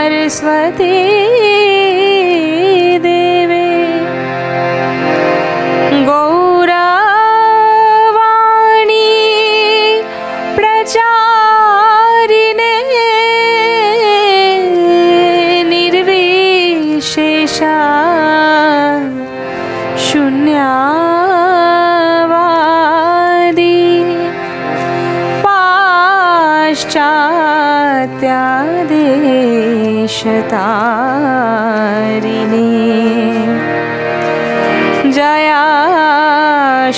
सरस्वती देवे गौरवाणी प्रचारिणे निर्विशेषा शून्यवादी पाश्चात्यादेशतारिणे जया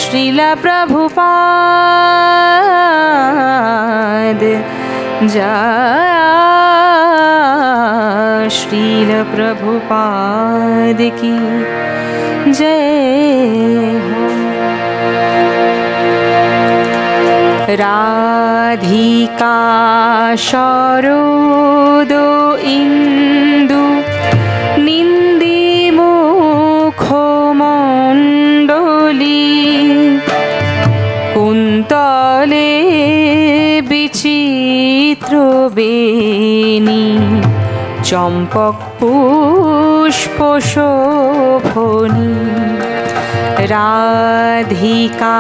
श्रील प्रभुपाद जया श्रील प्रभुपाद की जय हो। राधिका शरदो इंदु निंदी मुखमंडली कुंतले विचित्र बेनी चंपक पुष्प शोभनी राधिका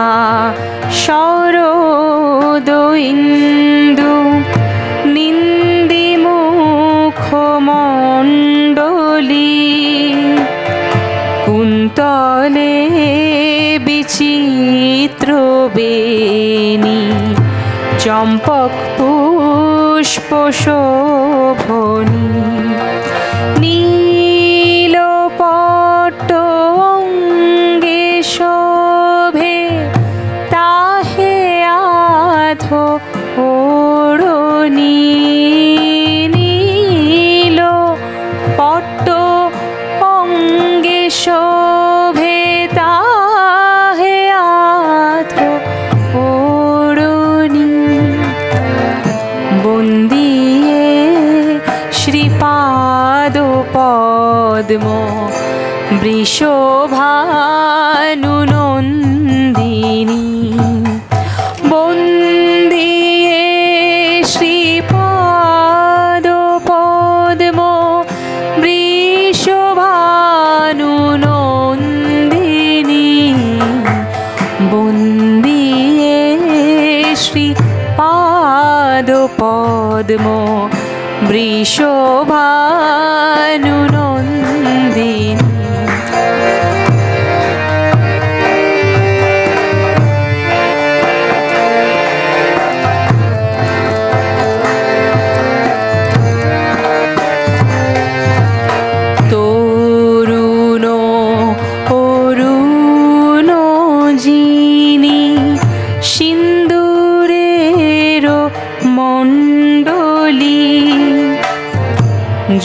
शरदो इंदु निंदी मुखमंडली कुंतले विचित्र बेनी चंपक पुष्प शोभनी नीलपट्ट अंगे शोभे ताहे आधो ओढ़नी नीलपट्ट अंगे शोभे ताहे आधो ओढ़नी बंदिए श्रीपाद पद्म वृषभानुनन्दिनी बंदिए श्रीपाद पद्म वृषभानुनन्दिनी बंदिए श्रीपाद पद्म वृषभानुनन्दिनी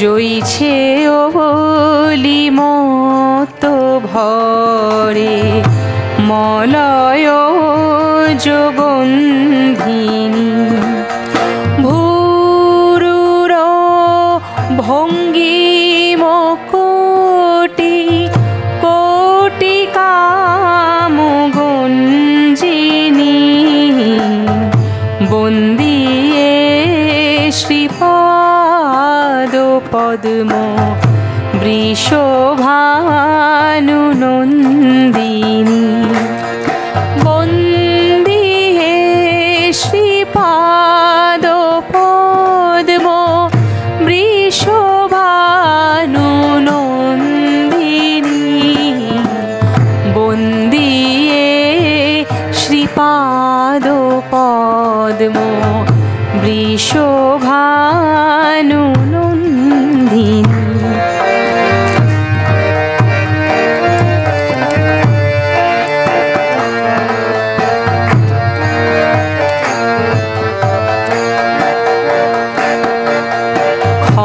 জইছে ওলি মত ভরে মলয় যোগন্ধিনী ভুরুর ভঙ্গিম কোটি কোটি কামগঞ্জিনী বন্দিয়ে শ্রীপাদ পদ্ম বৃষভানুনন্দিনী বন্দিয়ে শ্রীপাদ পদ্ম বৃষভানুনন্দিনী বন্দিয়ে শ্রীপাদ পদ্ম বৃষভানুনন্দিনী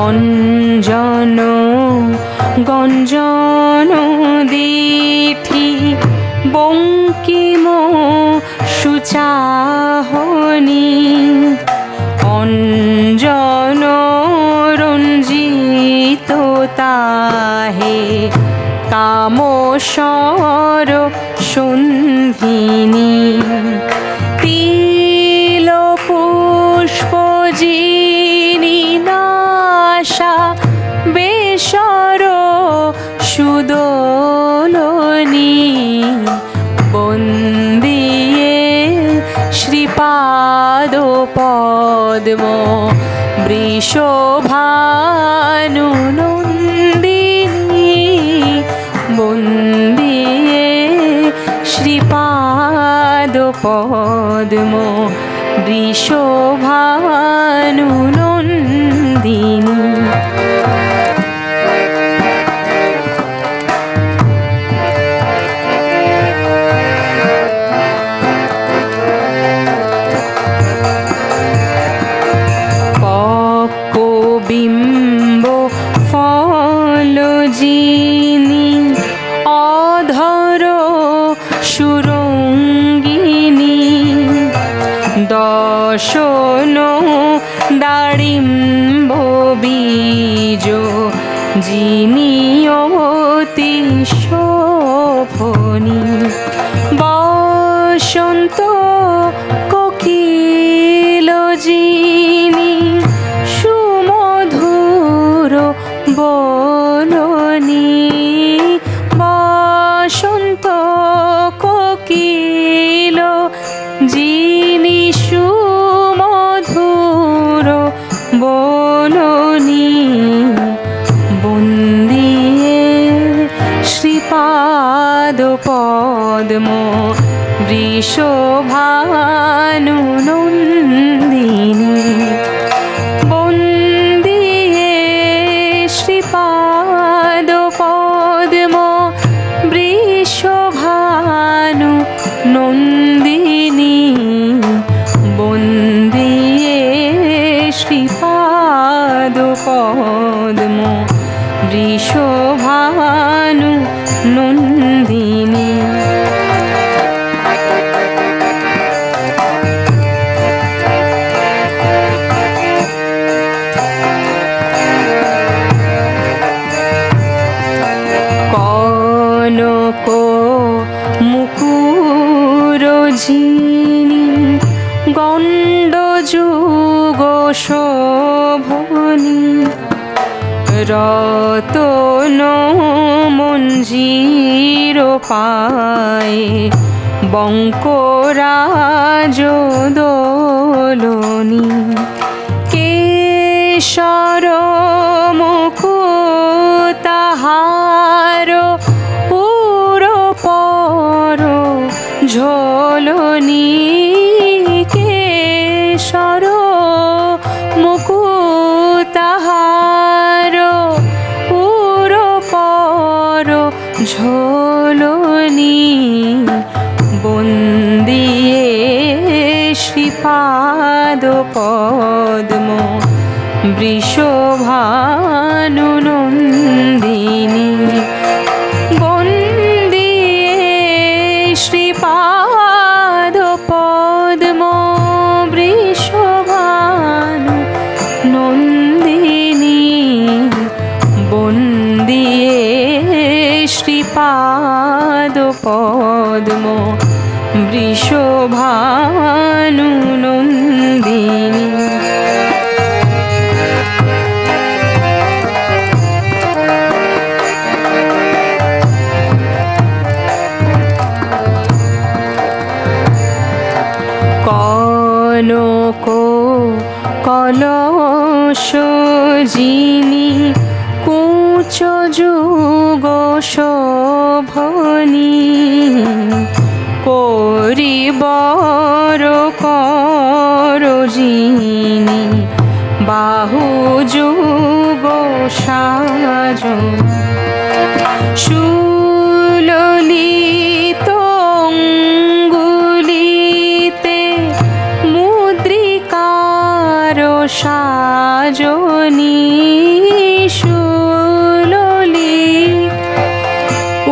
খঞ্জন গঞ্জন দিঠি বঙ্কিম সুচাহনি অঞ্জন রঞ্জিত তাহে কামসর সন্ধিনী তিল পুষ্প জিনি নাশা বেসর সুদোলনী বন্দিয়ে শ্রীপাদ পদ্ম বৃষভানু নন্দিনী বন্দিয়ে শ্রীপাদ পদ্ম বৃষভানু নন্দিনী। বিম্ব ফলজিনী অধর সুরঙ্গিনী দশন দাড়িম্ব বীজ যিনি অতি শোভনী বসন্ত কোকিল যিনি বলনি বসন্ত কোকিল যিনি সুমধুর বলনি বন্দিয়ে শ্রীপাদ পদ্ম বৃষভানু নন্দিনী শ্রীপাদ পদ্ম বৃষভানু নন্দিনী বন্দিয়ে শ্রীপাদ পদ্ম বৃষভানু নন্দিনী। কনক মুকুর যিনি গণ্ডযুগ শোভনী রতন মঞ্জির পায়ে বঙ্করাজ দোলনী কেশর মুকুতাহার পর ঝোলনী কেশর মুকুতাহার পর ঝোলনী বন্দিয়ে শ্রীপাদ পদ্ম বৃষভানু নন্দিনী শ্রীপাদ পদ্ম বৃষভানু নন্দিনী বন্দিয়ে শ্রীপাদ পদ্ম বৃষভানু নন্দিনী। কনক কলস যিনি কুচ যুগ শোভনী করিবর কর যিনি বাহু যুগ সাজন সুললিত অঙ্গুলিতে মুদ্রিকার সাজনী সুললিত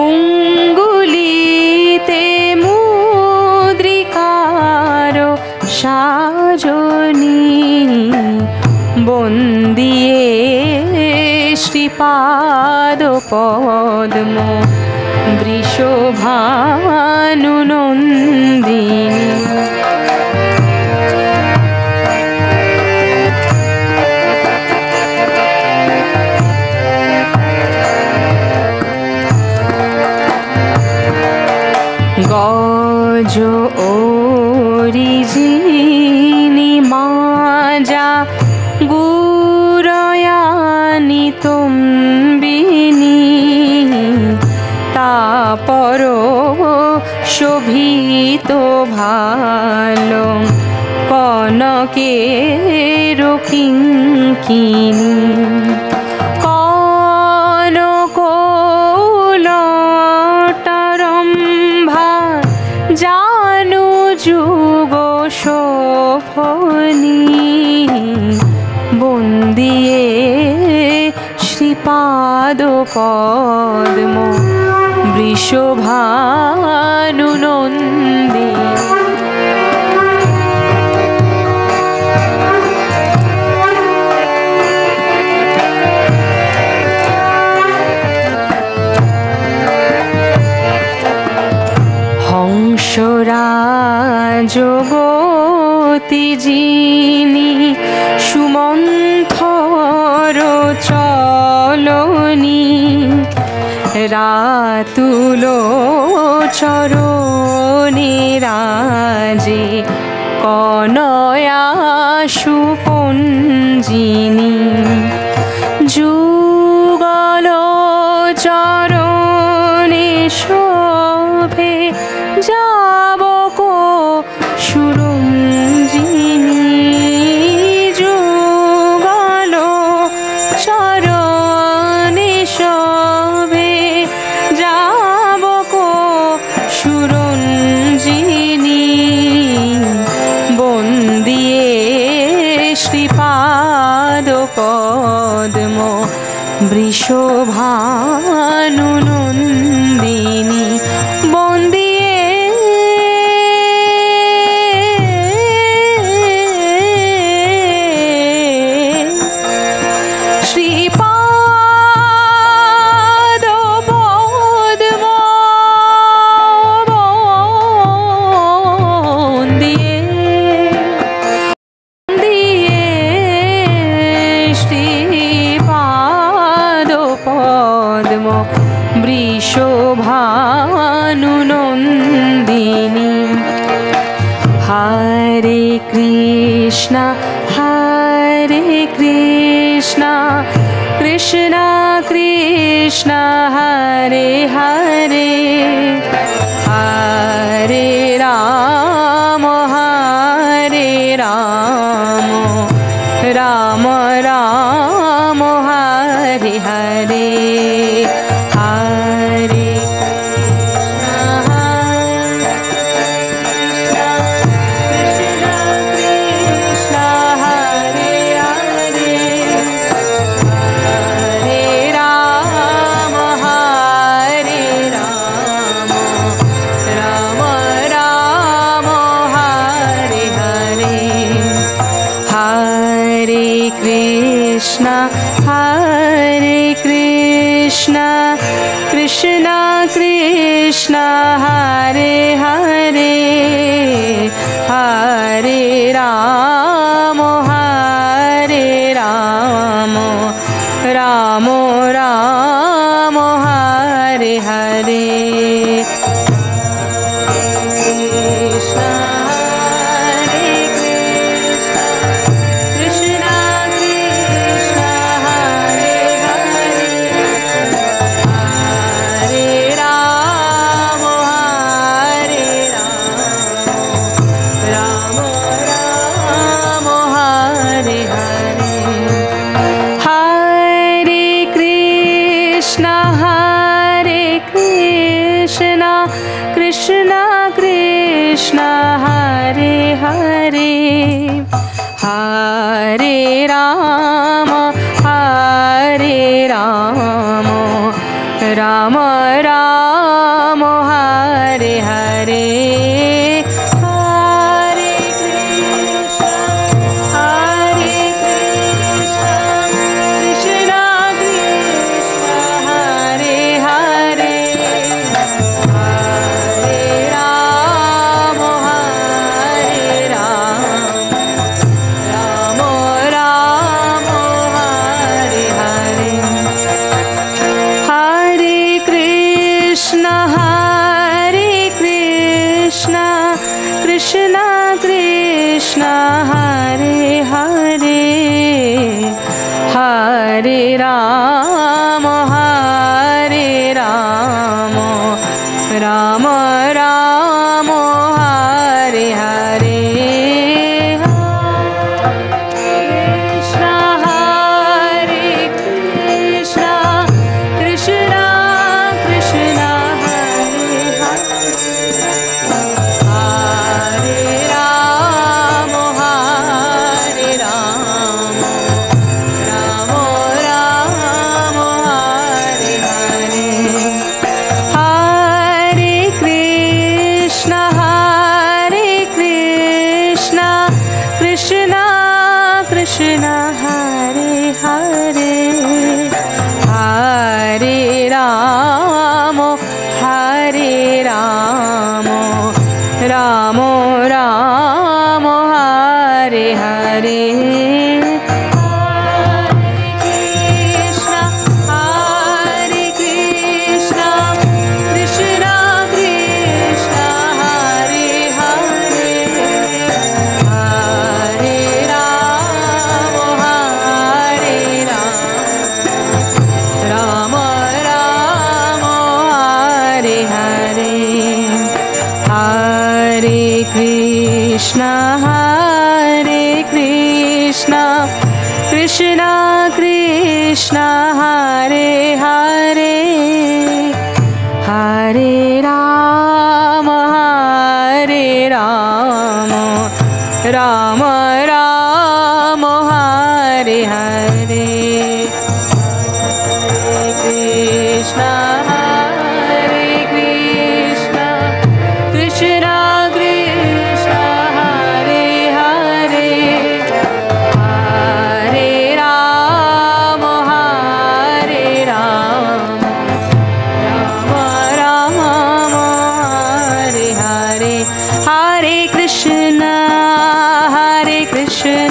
অঙ্গুলিতে মুদ্রিকার সাজনী বন্দিয়ে শ্রীপাদ পদ্ম বৃষভানু নন্দিনী। তম্বিনী তাপর শোভিত ভালো কনকের কিঙ্কিনী কনকলটারম্ভা জানু যুগ শোভনী বন্দিয়ে শ্রীপাদ পদ্ম বৃষভানু নন্দী হংসরাজগতি যিনি সুমন্থর চলনি রাতুল চরণে রাজে কনয়া সুপঞ্জিনী যুগল চরণে শোভে যাবক সুরঞ্জিনী যুগল চরণে শোভে যাবক সুরঞ্জিনী বন্দিয়ে শ্রীপাদ পদ্ম বৃষভানু নন্দিনী বন্দিয়ে শ্রীপাদ পদ্ম বন্দিয়ে শ্রীপাদ পদ্ম বৃষভানু নন্দিনী হরে Krishna Krishna Krishna Hare Hare Hare Ram Ram Ram Hare Hare Hare Krishna Hare Krishna Krishna Krishna Hare Hare Hare Ram Ram Ram Hare Hare Krishna Krishna Krishna Hare Hare Hare Ram Ram Ram Hare Hare Hare Krishna Krishna Krishna Hare Hare Hare Ram हरे राम राम राम हरे हरे कृष्ण कृष्ण हरे हरे हरे राम राम राम हरे हरे कृष्ण कृष्ण कृष्ण हरे हरे हरे राम राम राम हरे हरे हरे कृष्ण कृष्ण कृष्ण हरे हरे हरे राम राम राम हरे हरे हरे कृष्ण कृष्ण हरे हरे हरे राम राम हरे कृष्ण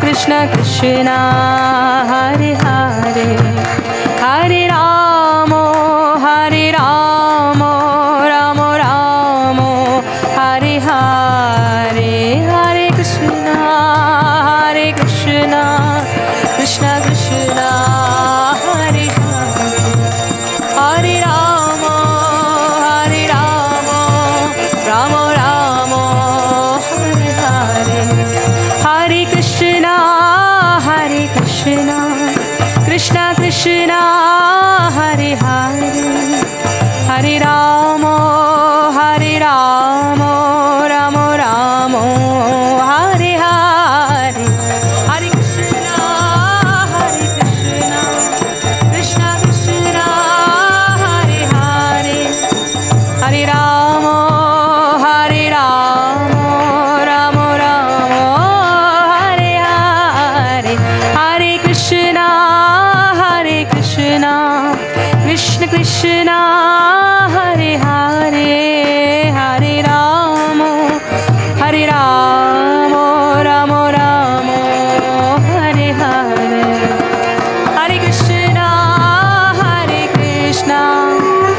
कृष्ण कृष्ण हरे हरे हरे राम राम राम हरे हरे हरे कृष्ण कृष्ण कृष्ण हरे हरे हरे राम राम राम हरे हरे हरे कृष्ण कृष्ण कृष्ण हरे हरे हरे राम राम राम हरे हरे हरे कृष्ण कृष्ण कृष्ण हरे हरे हरे राम राम हरे हरे हरे कृष्ण कृष्ण कृष्ण हरे हरे हरे राम राम हरे हरे हरे कृष्ण कृष्ण कृष्ण हरे हरे हरे राम राम हरे हरे हरे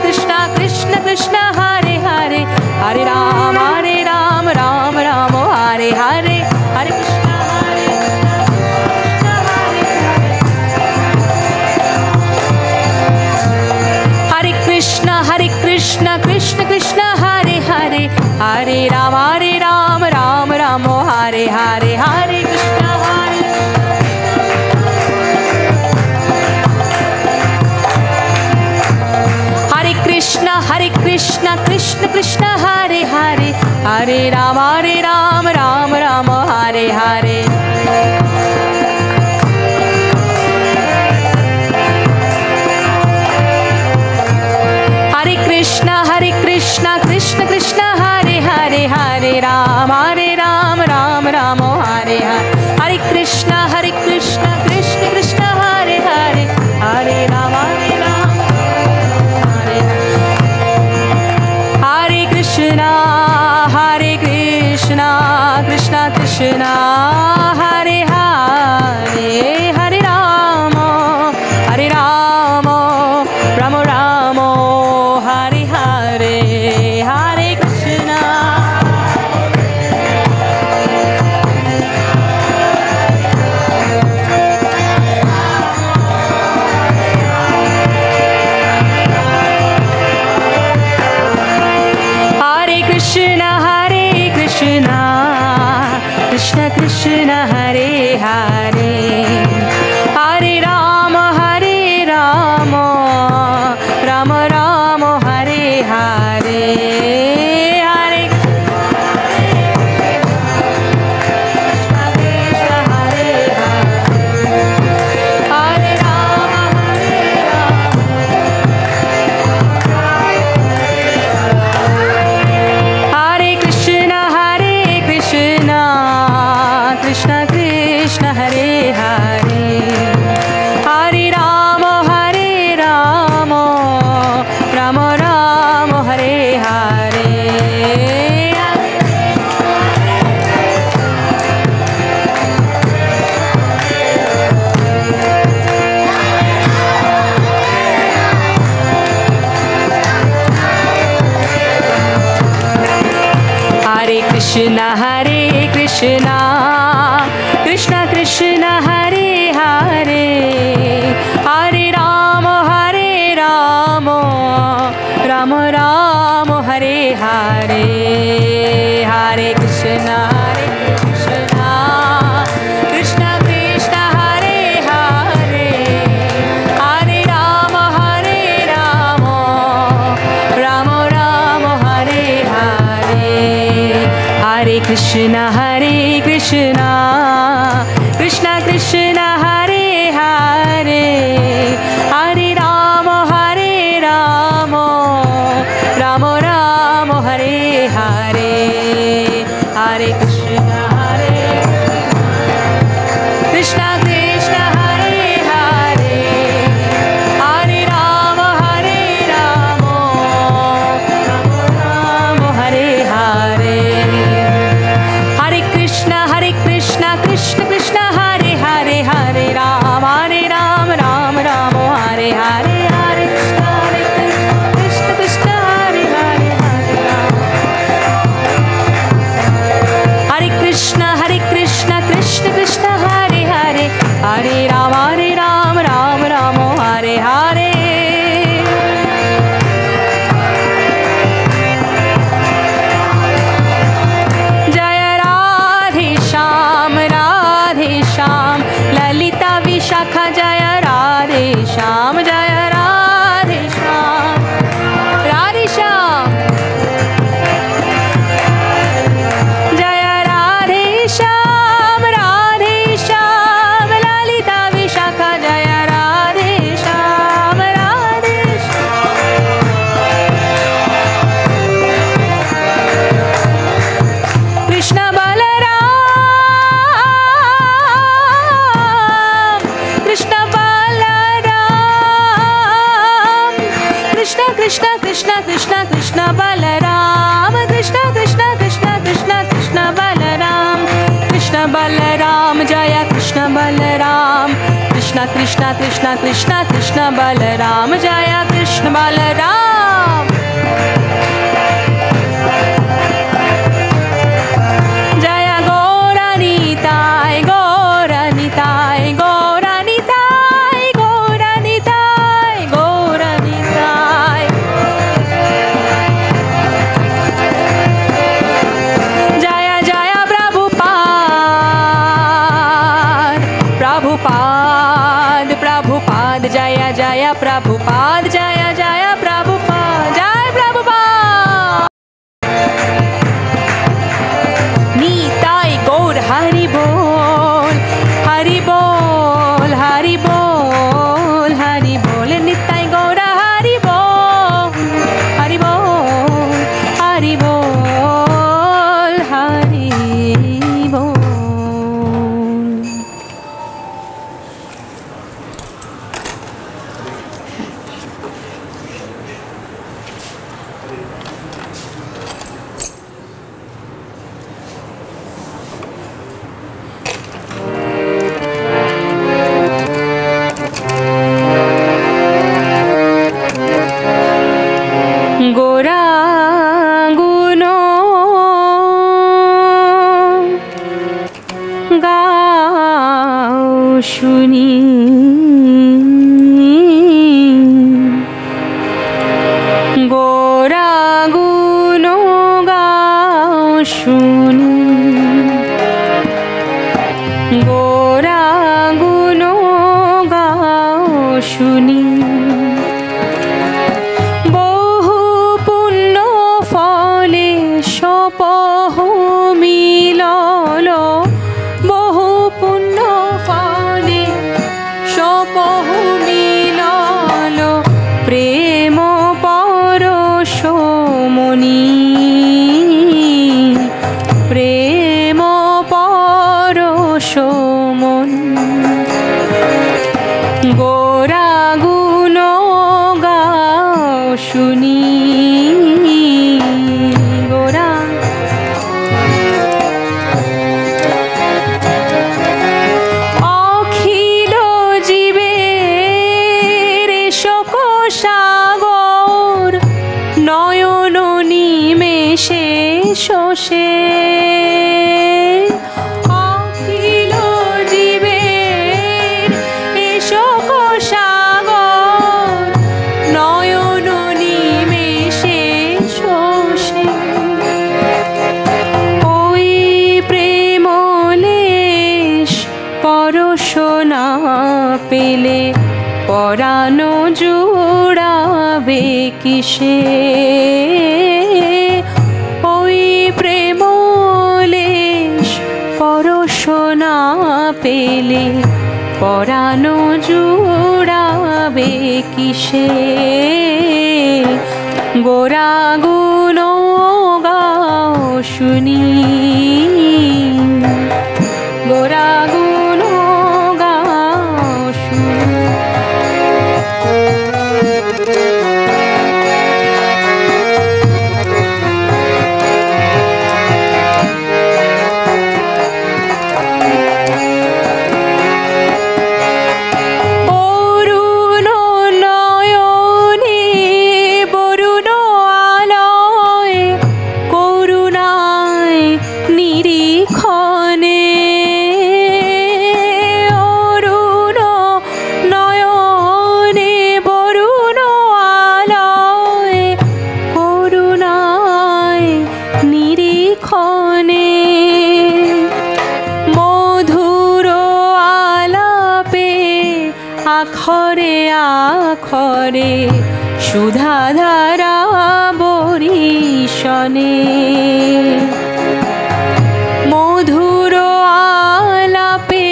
कृष्ण कृष्ण कृष्ण हरे हरे हरे राम राम हरे हरे हरे कृष्ण हरे कृष्ण कृष्ण कृष्ण हरे हरे हरे राम राम हरे हरे हरे कृष्ण हरे Krishna Krishna Krishna Hare Hare Hare Ram Ram Hare Hare Hare Hare Ram, Ram Ram, Hare Hare. Hare Krishna, Krishna Krishna, Hare Hare, Hare Ram, Hare Hare. Hare Krishna, Krishna Krishna, Hare Hare, Hare Rama, Rama Rama, Hare Hare, Hare Krishna. Hare Krishna, Krishna Krishna, Hare Hare, Hare Rama, Rama Rama, Hare Hare, Hare Krishna, Hare Hare, Hare Rama, Hare Krishna, Krishna Krishna, Hare Hare, Hare Rama, Rama Rama, Hare Hare. Hare Krishna, Krishna Krishna, Hare Hare, Hare Rama, Rama Rama, Hare Hare, Hare Krishna, Krishna Krishna, Hare Hare, Hare Rama, Rama Rama, Hare Hare. Hare Krishna, Krishna Krishna, Hare Hare, Hare Rama, Rama Rama, Hare Hare, Hare Krishna, Krishna Krishna, Hare Hare, Hare Rama, Rama Hare Hare. Hare Krishna, Krishna Krishna, Hare Hare, Hare Ram, Ram Rama, Hare Hare, Hare Krishna, Krishna Hare Hare, Hare Ram. Hare Krishna, Krishna Krishna, Hare Hare, Hare Ram, Ram Rama, Hare Hare. Sham, Lalita Vishakha, Jaya Radhe Sham, Jaya Radhe Sham, Radhe Sham, Jaya Radhe Sham, Lalita Vishakha, Jaya Radhe Sham, Radhe Sham. Krishna Krishna Krishna Balaram, Krishna Balaram, Krishna Balaram, Jaya Krishna Balaram, Krishna Balaram, Jaya Krishna Balaram. Jaya Gauranitai, Gauranitai, Gauranitai, Gauranitai, Gauranitai. Jaya Jaya Prabhupada, Prabhupada, Prabhupada, Jaya Jaya Prabhupada, Jaya Jaya Prabhupada, Jaya Prabhupada. Nitai Gaur Hari Bol, Hari Bol, Hari Bol, Hari Bol, Nitai Gaur Hari Bol, Hari Bol, Hari Bol, গাও শুনি। গোরা গুণ গাও শুনি, গোরা গুণ গাও শুনি। বহু পুণ্য ফলে সপহ মিলল, বহু পুণ্য ফলে সপহ মিলল, প্রেম পরশমণি, প্রেম পরশমণি। গোরা গুণ গাও শুনি, গোরা অখিল জীবের শোক সাগর, নয়ন নিমেষে শোষে। অখিল জীবের শোক সাগর, নয়ন নিমেষে শোষে। ওই প্রেমলেশ পরশ না পেলে পরাণ জুড়াবে কিসে? ওই প্রেমলেশ পরশ না পেলে পরাণ জুড়াবে কিসে? গোরা গুণ গাও শুনি, গোরা গুণ গাও শুনি। অরুণ নয়নে বরুণ আলয়, করুণায় নিরীক্ষণে। অরুণ নয়নে বরুণ আলয়, করুণায় নিরীক্ষণে। মধুর আলাপে আখরে আখরে সুধাধারা বরিশনে। মধুর আলাপে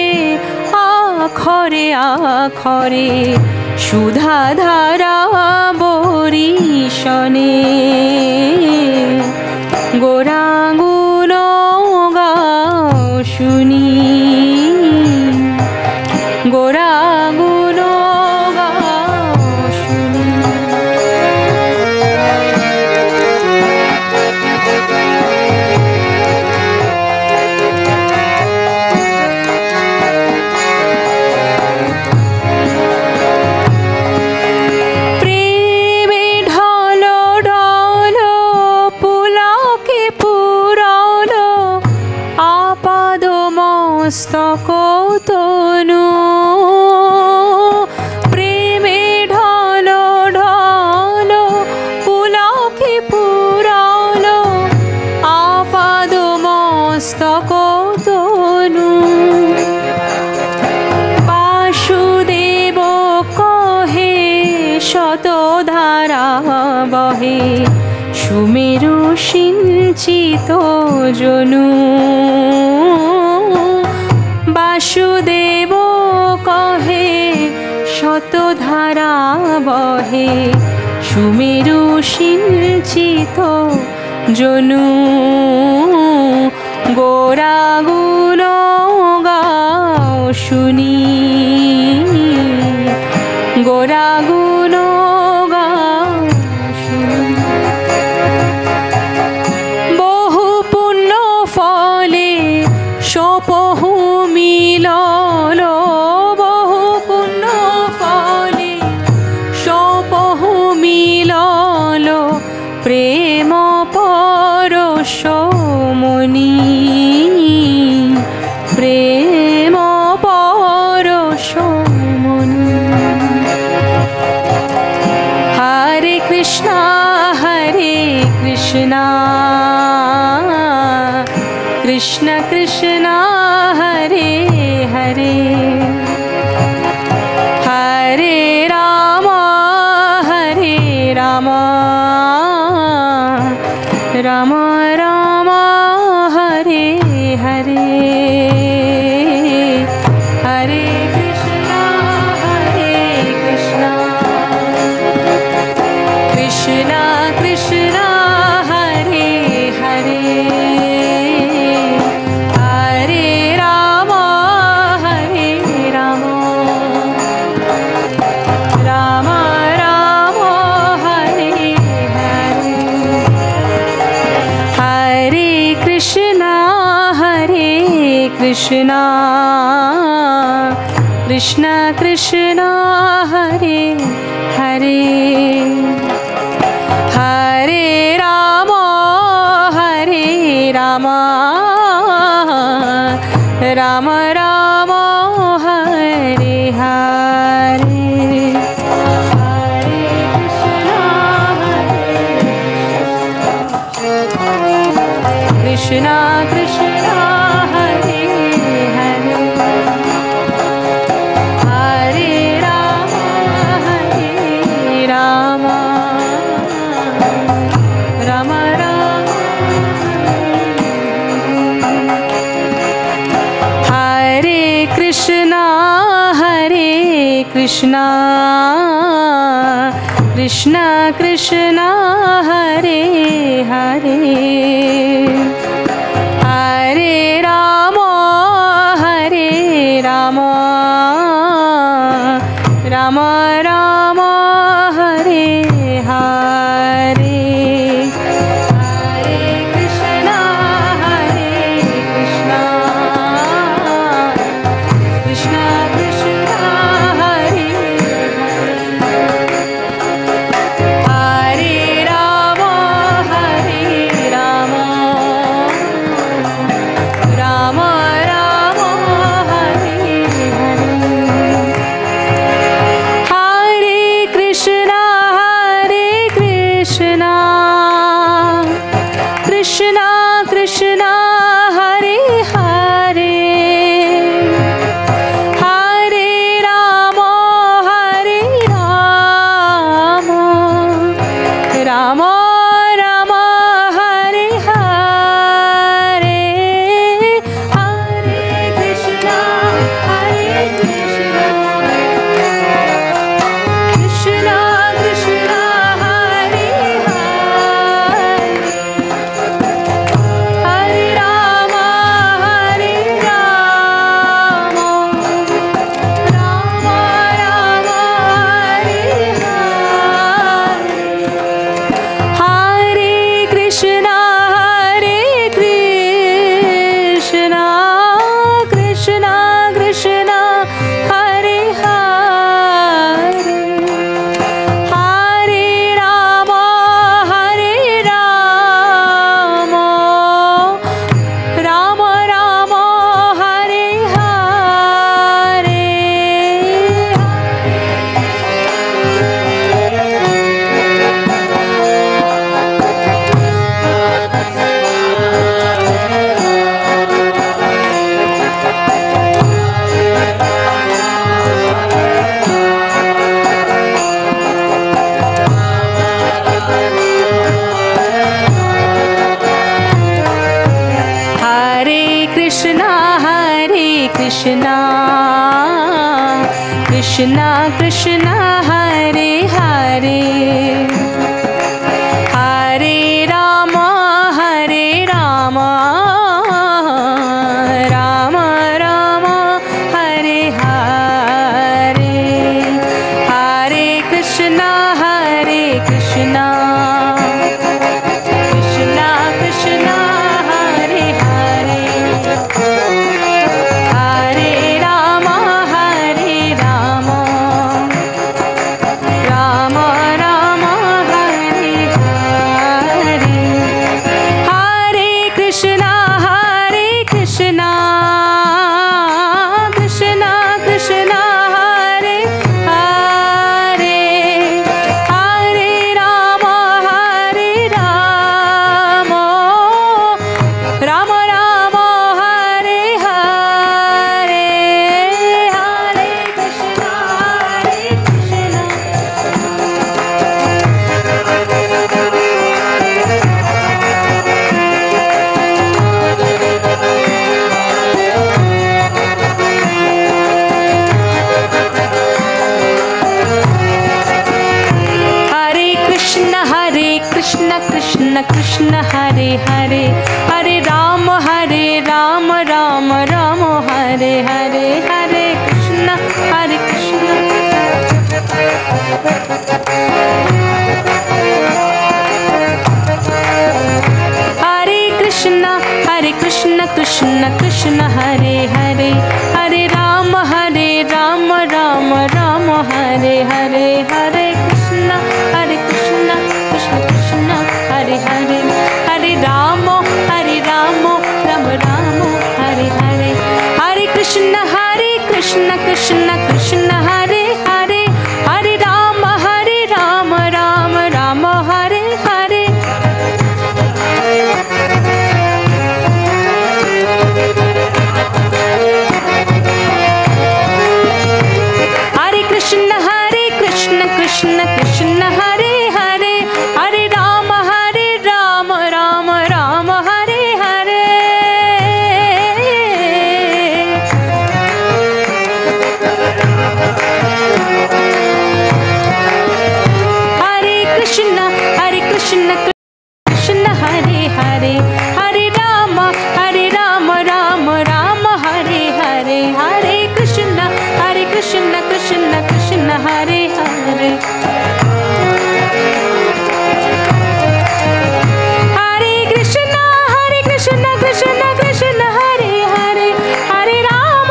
আখরে আখরে সুধাধারা বরিশনে। গোরা গুণ গাও শুনি, গোরা গুণ গাও শুনি। প্রেমে ঢল ঢল পুলকে পুরল, আপাদ মস্তক তনু। প্রেমে ঢল ঢল পুলকে পুরল, আপাদ মস্তক তনু। বাসুদেব কহে শতধারা বহে, সুমেরু সিঞ্চিত জনু। বাসুদেব কহে শতধারা বহে, সুমেরু সিঞ্চিত জনু। গোরা গুণ গাও শুনি, গোরা গুণ গাও শুনি। বহু পুণ্য ফলে সপহ মিলল, বহু পুণ্য ফলে সপহ মিলল, প্রেম পরশমণি, প্রেম Krishna Krishna Krishna Hare Hare Hare Rama Rama Rama Hare Hare Krishna Krishna Hare Hare Hare Rama Rama Rama Hare Krishna Krishna Krishna Krishna Hare Hare Hare Rama Rama Rama Hare Hare Hare Krishna Krishna Krishna Hare Hare Rama Rama Rama Hare Hare Hare Krishna Krishna Krishna Hare Hare Hare Rama Rama Rama Hare Hare Hare Krishna Krishna Krishna Hare Hare Hare Rama Rama Rama Hare Hare Hare Krishna Krishna Krishna Hare Hare Hare Rama Rama Rama Hare Hare Hare Krishna Krishna Krishna Hare Hare Hare Rama Rama Rama Hare Hare Hare Krishna Krishna Krishna Hare Hare Hare Rama Rama Rama Hare Hare Hare Krishna Krishna Krishna Hare Hare Hare Rama Rama Rama Hare Hare Hare Krishna Krishna Krishna Hare Hare Hare Rama Rama Rama Hare Hare Hare Krishna Hare Krishna Krishna Krishna Krishna Hare Hare Hare Ram Ram Ram Hare Hare Hare Krishna Krishna Krishna Hare Hare Hare Ram Ram Ram Hare Hare Hare Krishna Krishna Krishna Hare Hare Hare Ram Ram Ram Hare Hare Hare Krishna Krishna Krishna Hare Hare Hare Ram Ram Ram Hare Hare Hare Krishna Krishna Hare Hare Hare Ram Ram Ram Hare Hare Hare Krishna Krishna Krishna Hare Hare Hare Krishna Krishna Krishna Hare Hare Hare Ram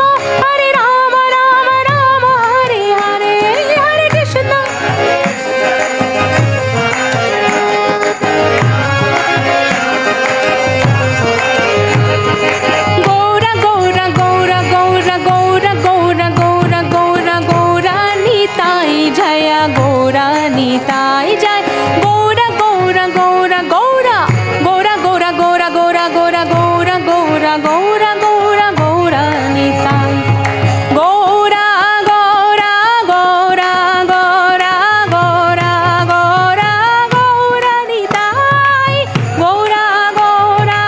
Ram Ram Hare Hare Hare Krishna Nitai जय गौरा गौरा गौरा गौरा गौरा गौरा गौरा गौरा गौरा गौरा गौरा गौरा गौरा गौरा निताई गौरा गौरा गौरा गौरा गौरा गौरा गौरा निताई गौरा गौरा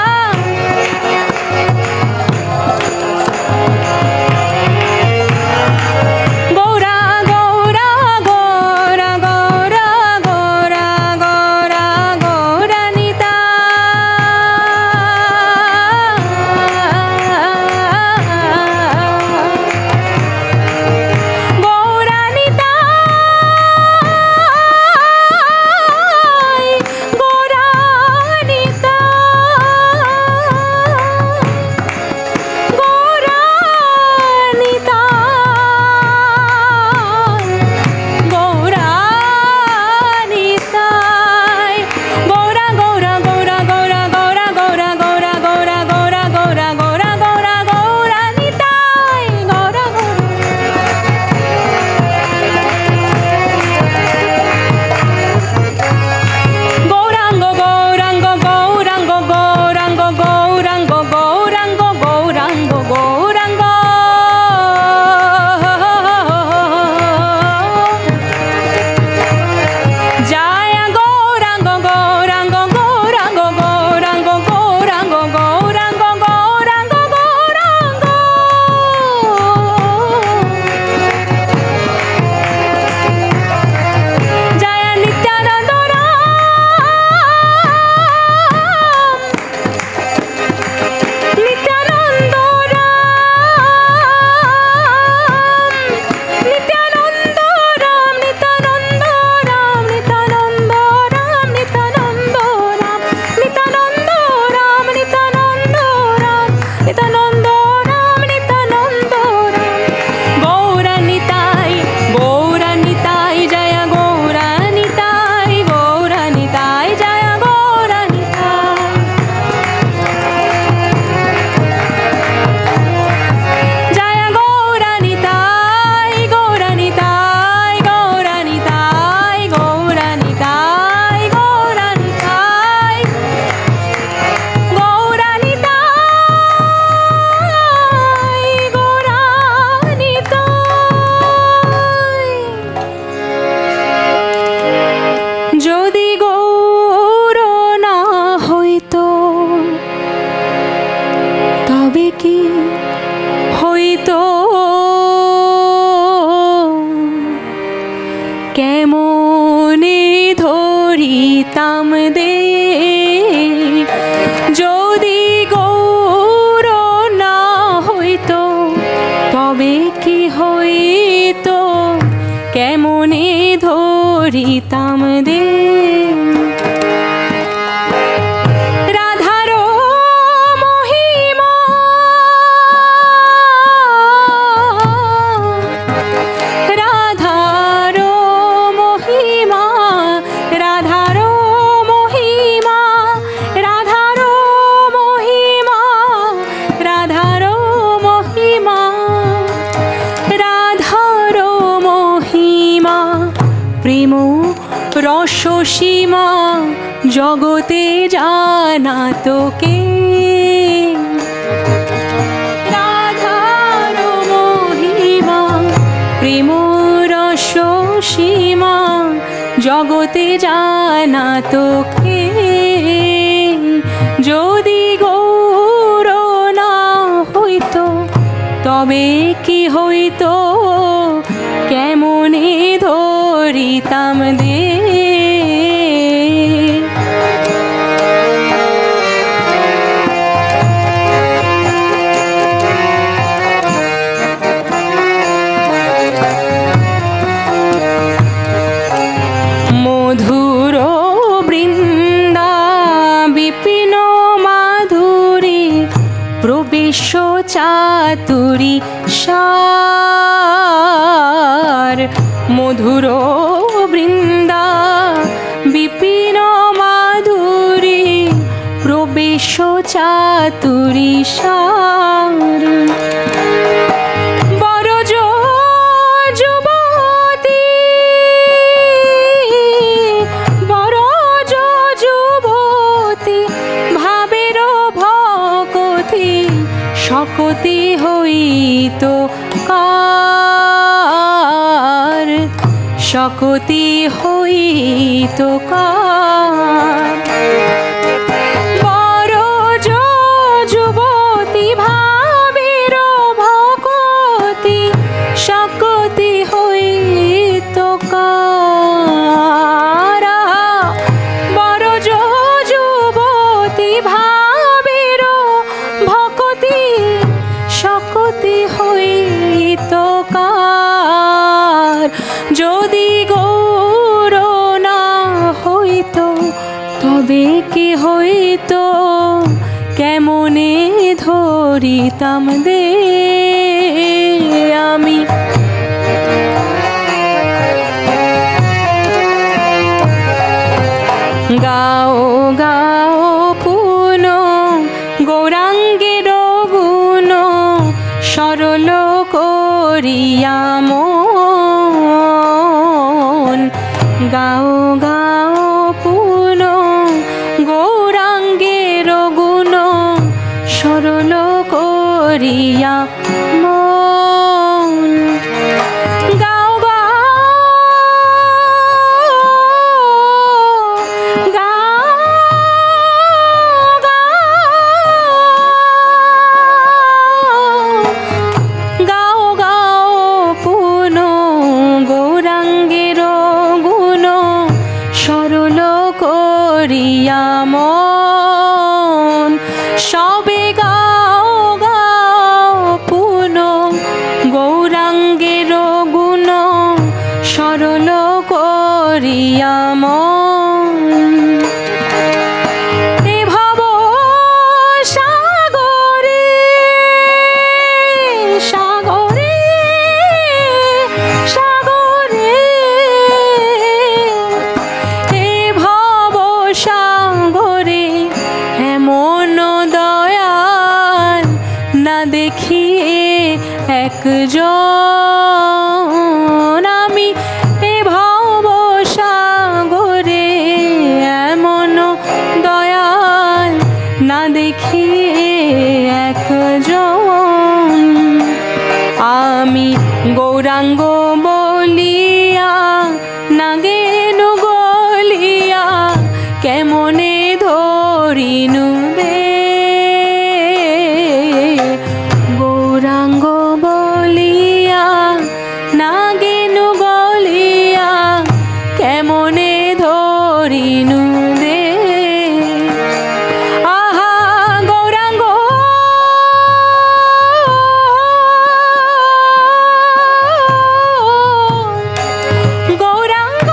রাধারো মহিমা প্রেম রসসীমা জগতে জানা তোকে রাধার মহিমা প্রেম রসসীমা জগতে জানা তোকে যদি গৌর না হইতো তবে কি হইতো কেমনে ধরিতাম দে মধুর বৃন্দা বিপিন মাধুরী প্রবেশ চাতুরী সার মধুর বৃন্দা বিপিন মাধুরী প্রবেশ চাতুরী সার বরজ যুবতী বরজ যুবতী ভাবের ভকতি শকতি হইত কার শকতি হইত কার বরজ যুবতী ভাবের ভকতি শকতি হইত কার বরজ যুবতী ভাবের ভকতি শকতি হইত কার যদি গৌর না হইতো তবে কি হইতো কেমনে ধরিতাম দে আমি গাও গাও পুন গৌরাঙ্গের গুণ সরল করিয়া মন গাও গাও পুন গৌরাঙ্গের গুণ সরল করিয়া মন গাও করিয়া মন সবে গাও গাও পুন গৌরাঙ্গের গুণ সরল করিয়া মন এ ভব সাগরে সাগরে সাগরে সাগরে এমন দয়াল না দেখিয়ে একজন আমি এ ভব সাগরে এমন দয়াল না দেখিয়ে একজন আমি গৌরাঙ্গ বলিয়া নাগেনু গলিয়া কেমনে ধরিনু দে গৌরাঙ্গ বলিয়া নাগেনু গলিয়া কেমনে ধরিনু দে আহা গৌরাঙ্গ গৌরাঙ্গ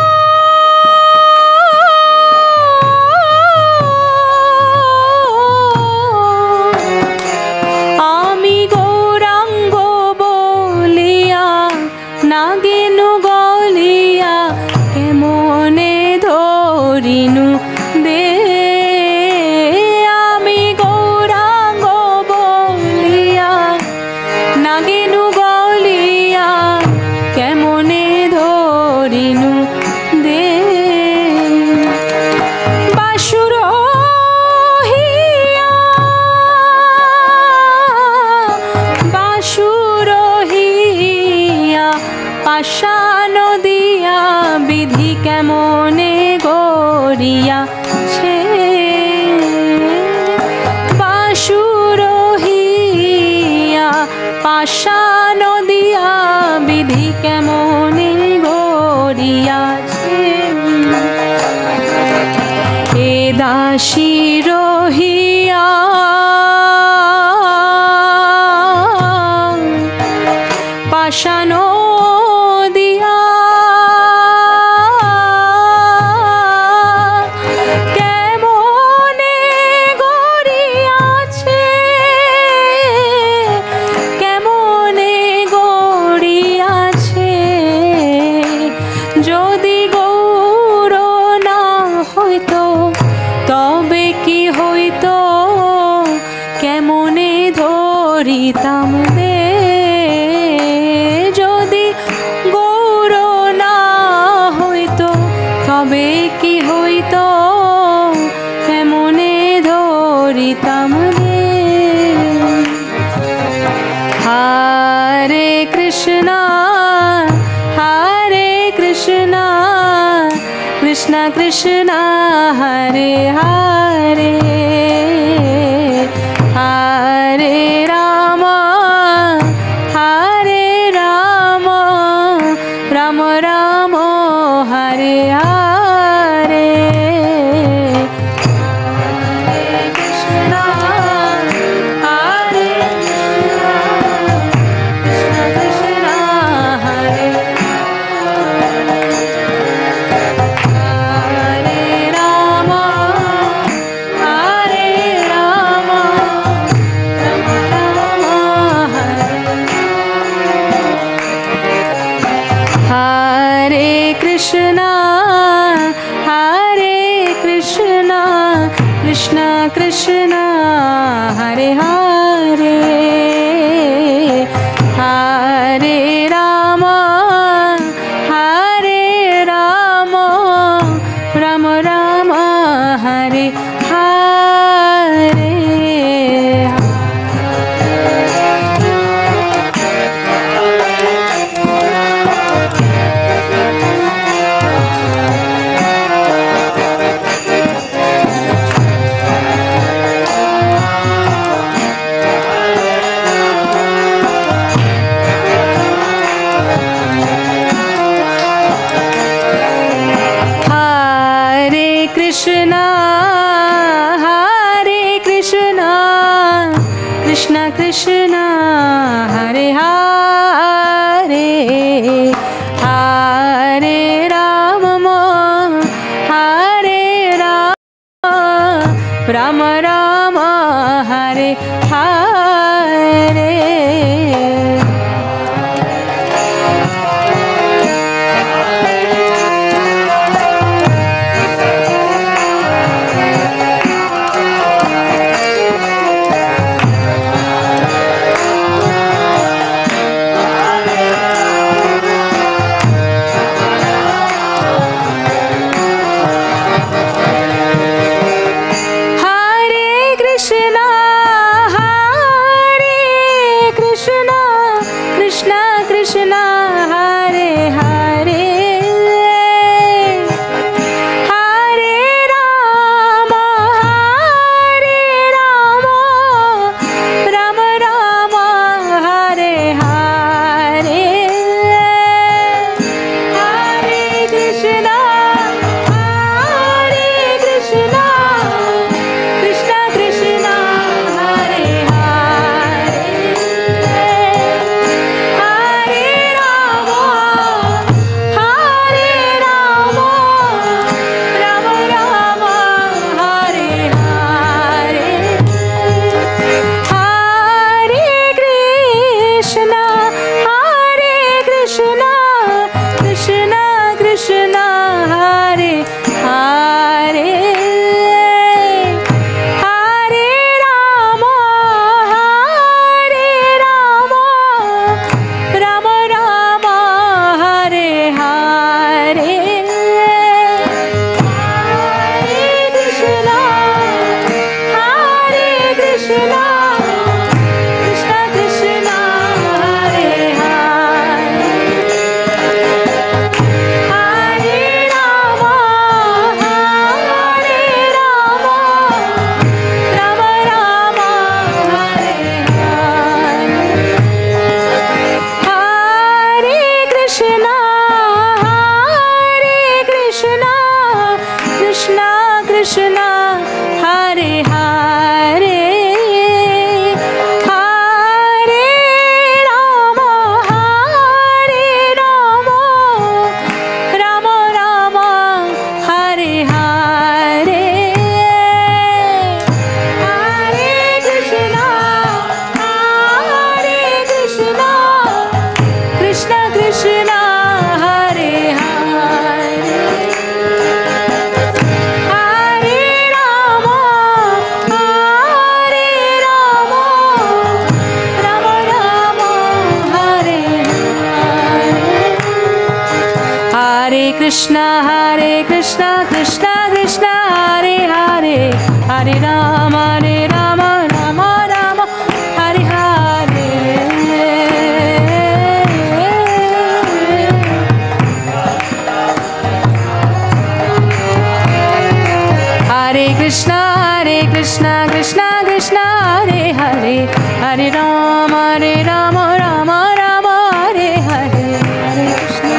আমি গৌরাঙ্গ বলিয়া নাগেনু গলিয়া কেমনে ধরিনু দে আমি গৌরাঙ্গ বলিয়া নাগেনু গলিয়া কেমনে ধরিনু পাষাণ দিয়া বিধি কেমনে গড়িয়াছে, পাশুরহিয়া পাষাণ দিয়া বিধি কেমনে গড়িয়াছে, এ দাসী রহিয়া পাষাণ দিয়া কেমনে গড়িয়াছে, কেমনে গড়িয়াছে, যদি গৌর না হইতো তবে কি হইতো, কেমনে ধরিতাম দে, যদি গৌর না হইতো তবে কি হইতো, কেমনে ধরিতাম দে। হরে কৃষ্ণ হরে কৃষ্ণ, কৃষ্ণ কৃষ্ণ হরে হরে, হরে রাম হরে রাম, রাম রাম হরে হরে, হরে কৃষ্ণ হরে কৃষ্ণ, কৃষ্ণ কৃষ্ণ হরে হরে, রাম হরে রাম, রাম রাম হরে, হরে কৃষ্ণ হরে কৃষ্ণ, কৃষ্ণ কৃষ্ণ হরে হরে, হরে রাম হরে রাম, রাম রাম হরে হরে। हरे कृष्ण कृष्ण कृष्ण हरे हरे, हरे राम हरे Ram, Ram Ram Hare Hare. Hare Krishna Krishna, Hare Hare, Hare Rama, Hare Rama, Rama Rama, Hare Hare, Hare Krishna, Krishna Krishna, Hare Hare, Hare Rama, Rama Rama, Hare Hare. Hare Krishna, Krishna Krishna, Hare Hare, Hare Rama, Rama Rama, Hare Hare, Hare Krishna,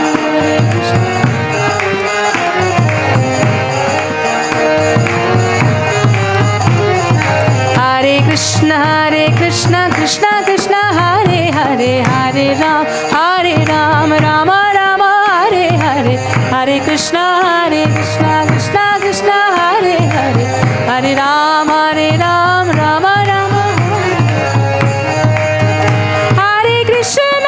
Krishna. Hare Krishna, Krishna Krishna, Hare Hare, Hare Ram, Rama Rama, Hare Hare, Hare Krishna, Krishna Krishna, Hare Hare, Hare Ram, Rama Rama, Hare Krishna.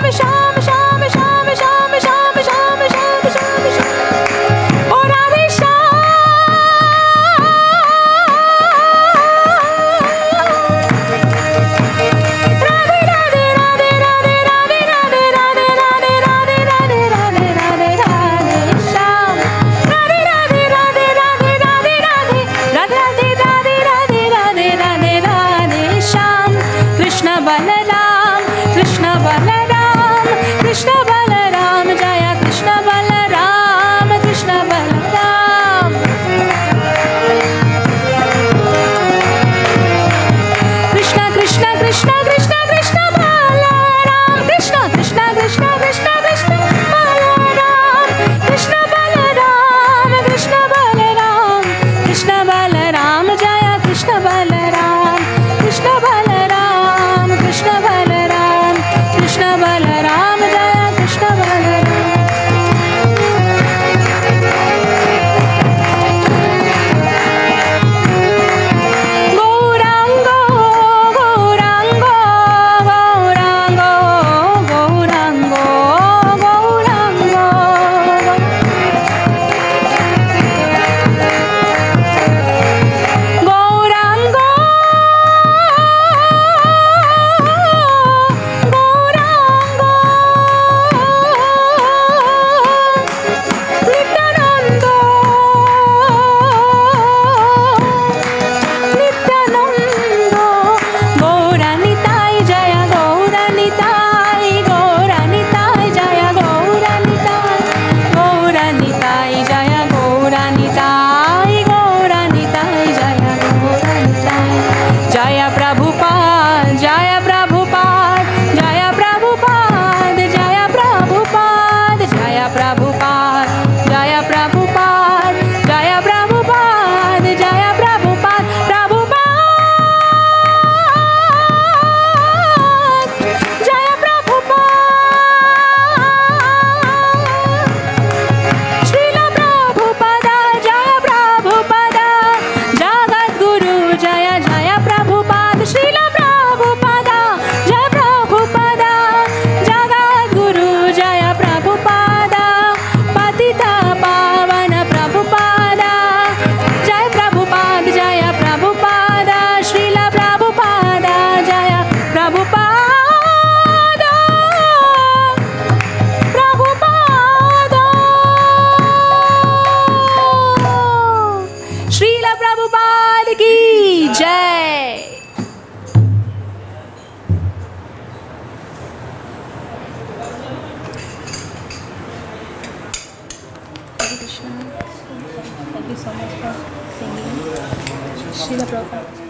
Sham, Sham, Sham, Sham, Sham, Sham, Sham, Sham, Sham, Sham. so much for singing. Srila Prabhupada.